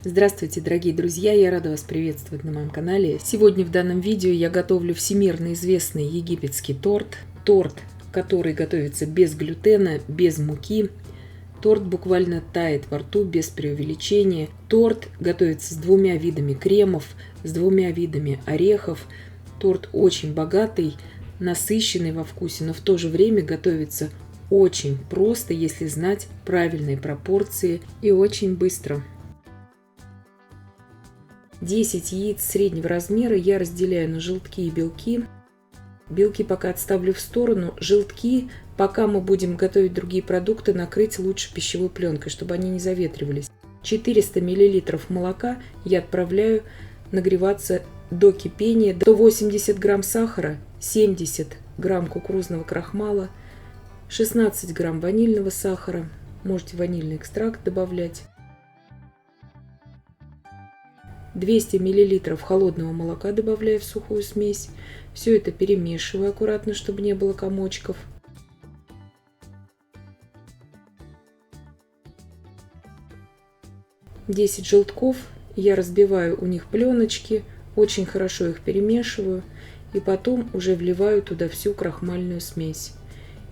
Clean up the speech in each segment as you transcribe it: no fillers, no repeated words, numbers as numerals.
Здравствуйте, дорогие друзья! Я рада вас приветствовать на моем канале. Сегодня в данном видео я готовлю всемирно известный египетский торт. Торт, который готовится без глютена, без муки. Торт буквально тает во рту без преувеличения. Торт готовится с двумя видами кремов, с двумя видами орехов. Торт очень богатый, насыщенный во вкусе, но в то же время готовится очень просто, если знать правильные пропорции, и очень быстро. 10 яиц среднего размера я разделяю на желтки и белки. Белки пока отставлю в сторону. Желтки, пока мы будем готовить другие продукты, накрыть лучше пищевой пленкой, чтобы они не заветривались. 400 мл молока я отправляю нагреваться до кипения. 180 грамм сахара, 70 грамм кукурузного крахмала, 16 грамм ванильного сахара. Можете ванильный экстракт добавлять. 200 мл холодного молока добавляю в сухую смесь. Все это перемешиваю аккуратно, чтобы не было комочков. Десять желтков. Я разбиваю у них пленочки, очень хорошо их перемешиваю. И потом уже вливаю туда всю крахмальную смесь.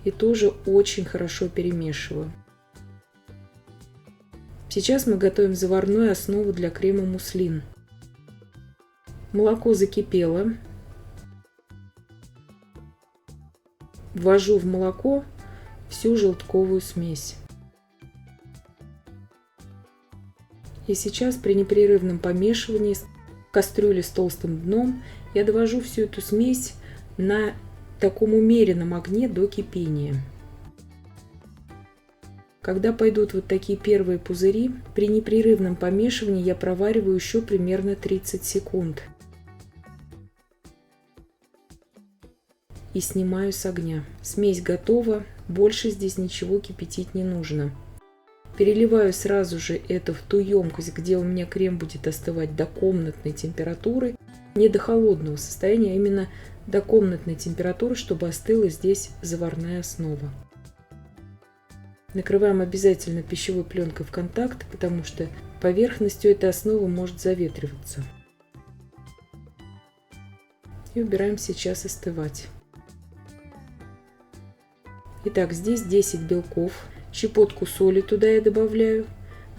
И тоже очень хорошо перемешиваю. Сейчас мы готовим заварную основу для крема муслин. Молоко закипело. Ввожу в молоко всю желтковую смесь. И сейчас при непрерывном помешивании в кастрюле с толстым дном я довожу всю эту смесь на таком умеренном огне до кипения. Когда пойдут вот такие первые пузыри, при непрерывном помешивании я провариваю еще примерно 30 секунд. И снимаю с огня. Смесь готова, больше здесь ничего кипятить не нужно. Переливаю сразу же это в ту емкость, где у меня крем будет остывать до комнатной температуры. Не до холодного состояния, а именно до комнатной температуры, чтобы остыла здесь заварная основа. Накрываем обязательно пищевой пленкой в контакт, потому что поверхностью этой основы может заветриваться. И убираем сейчас остывать. Итак, здесь 10 белков, щепотку соли туда я добавляю,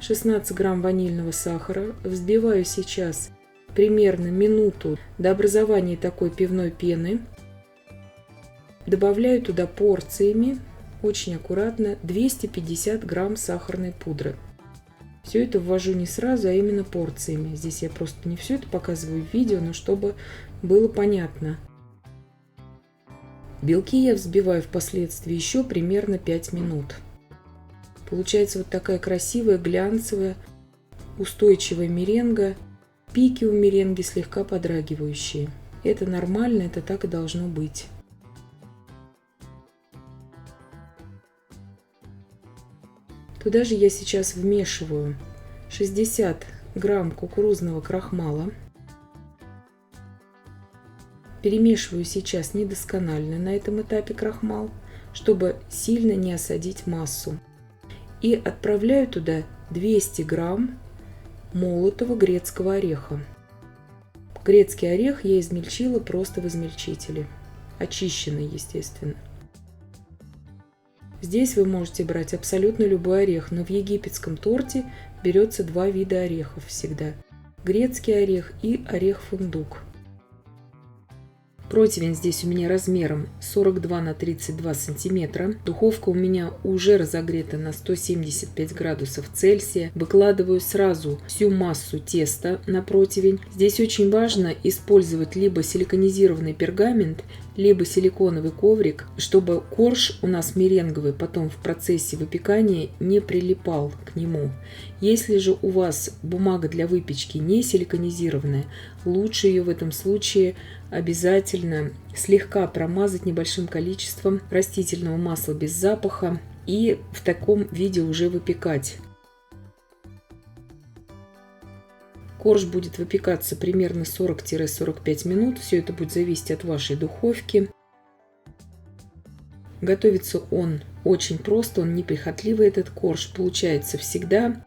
16 грамм ванильного сахара. Взбиваю сейчас примерно минуту до образования такой пивной пены. Добавляю туда порциями, очень аккуратно, 250 грамм сахарной пудры. Все это ввожу не сразу, а именно порциями. Здесь я просто не все это показываю в видео, но чтобы было понятно. Белки я взбиваю впоследствии еще примерно 5 минут. Получается вот такая красивая, глянцевая, устойчивая меренга. Пики у меренги слегка подрагивающие. Это нормально, это так и должно быть. Туда же я сейчас вмешиваю 60 грамм кукурузного крахмала. Перемешиваю сейчас недосконально на этом этапе крахмал, чтобы сильно не осадить массу. И отправляю туда 200 грамм молотого грецкого ореха. Грецкий орех я измельчила просто в измельчителе, очищенный, естественно. Здесь вы можете брать абсолютно любой орех, но в египетском торте берется два вида орехов всегда. Грецкий орех и орех-фундук. Противень здесь у меня размером 42 на 32 сантиметра. Духовка у меня уже разогрета на 175 градусов Цельсия. Выкладываю сразу всю массу теста на противень. Здесь очень важно использовать либо силиконизированный пергамент, либо силиконовый коврик, чтобы корж у нас меренговый потом в процессе выпекания не прилипал к нему. Если же у вас бумага для выпечки не силиконизированная, лучше ее в этом случае обязательно слегка промазать небольшим количеством растительного масла без запаха и в таком виде уже выпекать. Корж будет выпекаться примерно 40-45 минут. Все это будет зависеть от вашей духовки. Готовится он очень просто, он неприхотливый, этот корж. Получается всегда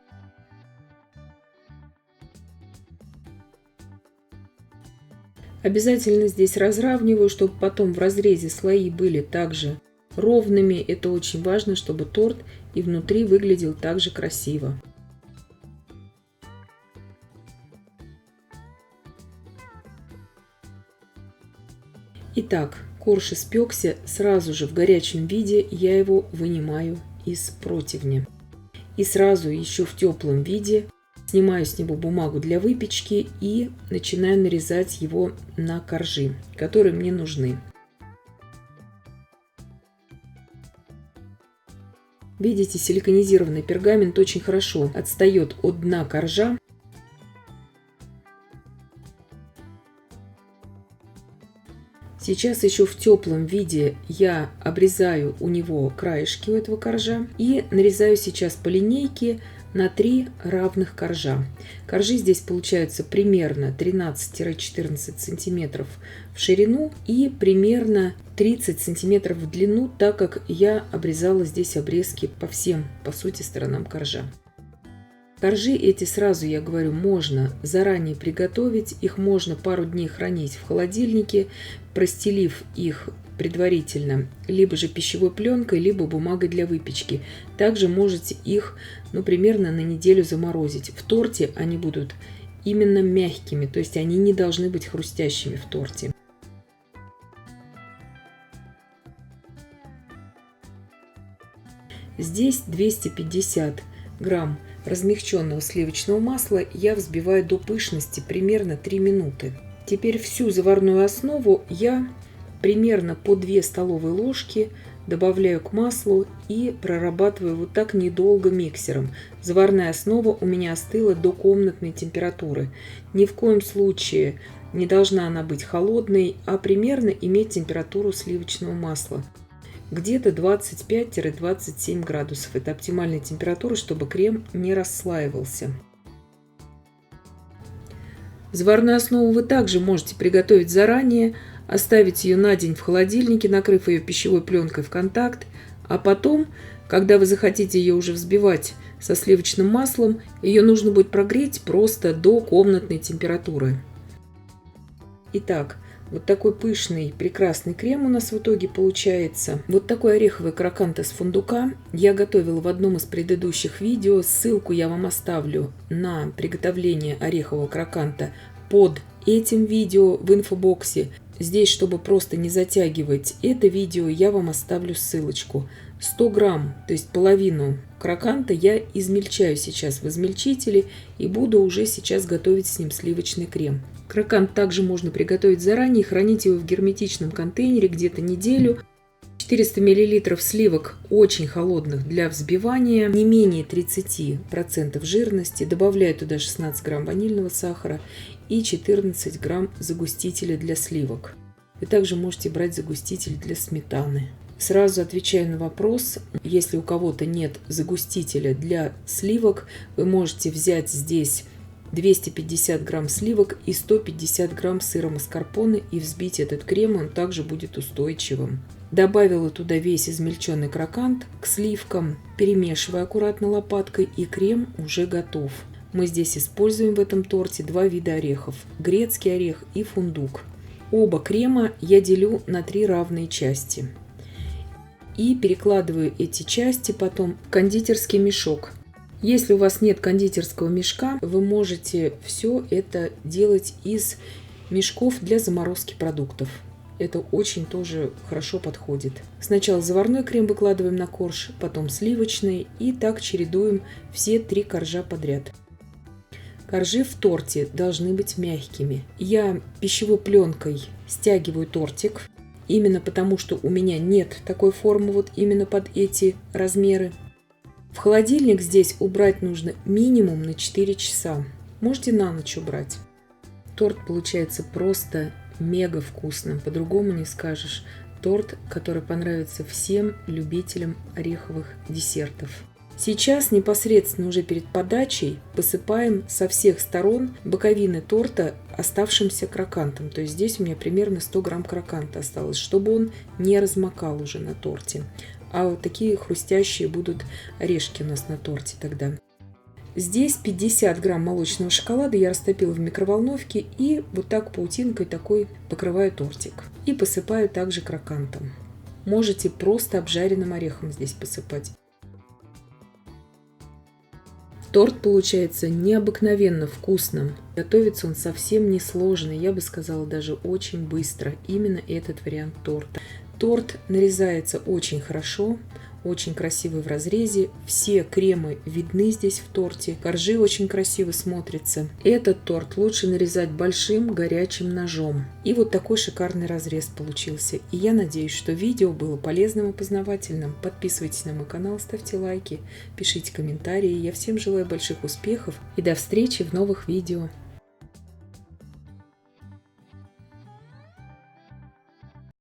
Обязательно здесь разравниваю, чтобы потом в разрезе слои были также ровными. Это очень важно, чтобы торт и внутри выглядел также красиво. Итак, корж испекся, сразу же в горячем виде я его вынимаю из противня. И сразу еще в теплом виде снимаю с него бумагу для выпечки и начинаю нарезать его на коржи, которые мне нужны. Видите, силиконизированный пергамент очень хорошо отстает от дна коржа. Сейчас еще в теплом виде я обрезаю у него краешки у этого коржа и нарезаю сейчас по линейке на 3 равных коржа. Коржи здесь получаются примерно 13-14 сантиметров в ширину и примерно 30 сантиметров в длину, так как я обрезала здесь обрезки по всем, по сути, сторонам коржа. Коржи эти, сразу я говорю, можно заранее приготовить, их можно пару дней хранить в холодильнике, простелив их предварительно либо же пищевой пленкой, либо бумагой для выпечки. Также можете их, примерно на неделю заморозить. В торте они будут именно мягкими, то есть они не должны быть хрустящими в торте. Здесь 250 грамм размягченного сливочного масла я взбиваю до пышности примерно 3 минуты. Теперь всю заварную основу я примерно по 2 столовые ложки добавляю к маслу и прорабатываю вот так недолго миксером. Заварная основа у меня остыла до комнатной температуры. Ни в коем случае не должна она быть холодной, а примерно иметь температуру сливочного масла. Где-то 25-27 градусов. Это оптимальная температура, чтобы крем не расслаивался. Заварную основу вы также можете приготовить заранее, оставить ее на день в холодильнике, накрыв ее пищевой пленкой в контакт, а потом, когда вы захотите ее уже взбивать со сливочным маслом, ее нужно будет прогреть просто до комнатной температуры. Итак, вот такой пышный, прекрасный крем у нас в итоге получается. Вот такой ореховый крокант из фундука я готовила в одном из предыдущих видео. Ссылку я вам оставлю на приготовление орехового кроканта под этим видео в инфобоксе. Здесь, чтобы просто не затягивать это видео, я вам оставлю ссылочку. 100 грамм, то есть половину кроканта я измельчаю сейчас в измельчителе и буду уже сейчас готовить с ним сливочный крем. Крокант также можно приготовить заранее, хранить его в герметичном контейнере где-то неделю. 400 мл сливок очень холодных для взбивания, не менее 30% жирности. Добавляю туда 16 грамм ванильного сахара и 14 грамм загустителя для сливок. Вы также можете брать загуститель для сметаны. Сразу отвечаю на вопрос, если у кого-то нет загустителя для сливок, вы можете взять здесь 250 грамм сливок и 150 грамм сыра маскарпоне и взбить этот крем, он также будет устойчивым. Добавила туда весь измельченный крокант к сливкам, перемешивая аккуратно лопаткой, и крем уже готов. Мы здесь используем в этом торте 2 вида орехов – грецкий орех и фундук. Оба крема я делю на 3 равные части. И перекладываю эти части потом в кондитерский мешок. Если у вас нет кондитерского мешка, вы можете все это делать из мешков для заморозки продуктов. Это очень тоже хорошо подходит. Сначала заварной крем выкладываем на корж, потом сливочный, и так чередуем все 3 коржа подряд. Коржи в торте должны быть мягкими. Я пищевой пленкой стягиваю тортик, именно потому что у меня нет такой формы вот именно под эти размеры. В холодильник здесь убрать нужно минимум на 4 часа. Можете на ночь убрать. Торт получается просто мега вкусным, по-другому не скажешь. Торт, который понравится всем любителям ореховых десертов. Сейчас непосредственно уже перед подачей посыпаем со всех сторон боковины торта оставшимся крокантом. То есть здесь у меня примерно 100 грамм кроканта осталось, чтобы он не размокал уже на торте. А вот такие хрустящие будут орешки у нас на торте тогда. Здесь 50 грамм молочного шоколада я растопила в микроволновке и вот так паутинкой такой покрываю тортик. И посыпаю также крокантом. Можете просто обжаренным орехом здесь посыпать. Торт получается необыкновенно вкусным. Готовится он совсем несложный, я бы сказала, даже очень быстро. Именно этот вариант торта. Торт нарезается очень хорошо, очень красивый в разрезе. Все кремы видны здесь в торте. Коржи очень красиво смотрятся. Этот торт лучше нарезать большим горячим ножом. И вот такой шикарный разрез получился. И я надеюсь, что видео было полезным и познавательным. Подписывайтесь на мой канал, ставьте лайки, пишите комментарии. Я всем желаю больших успехов и до встречи в новых видео.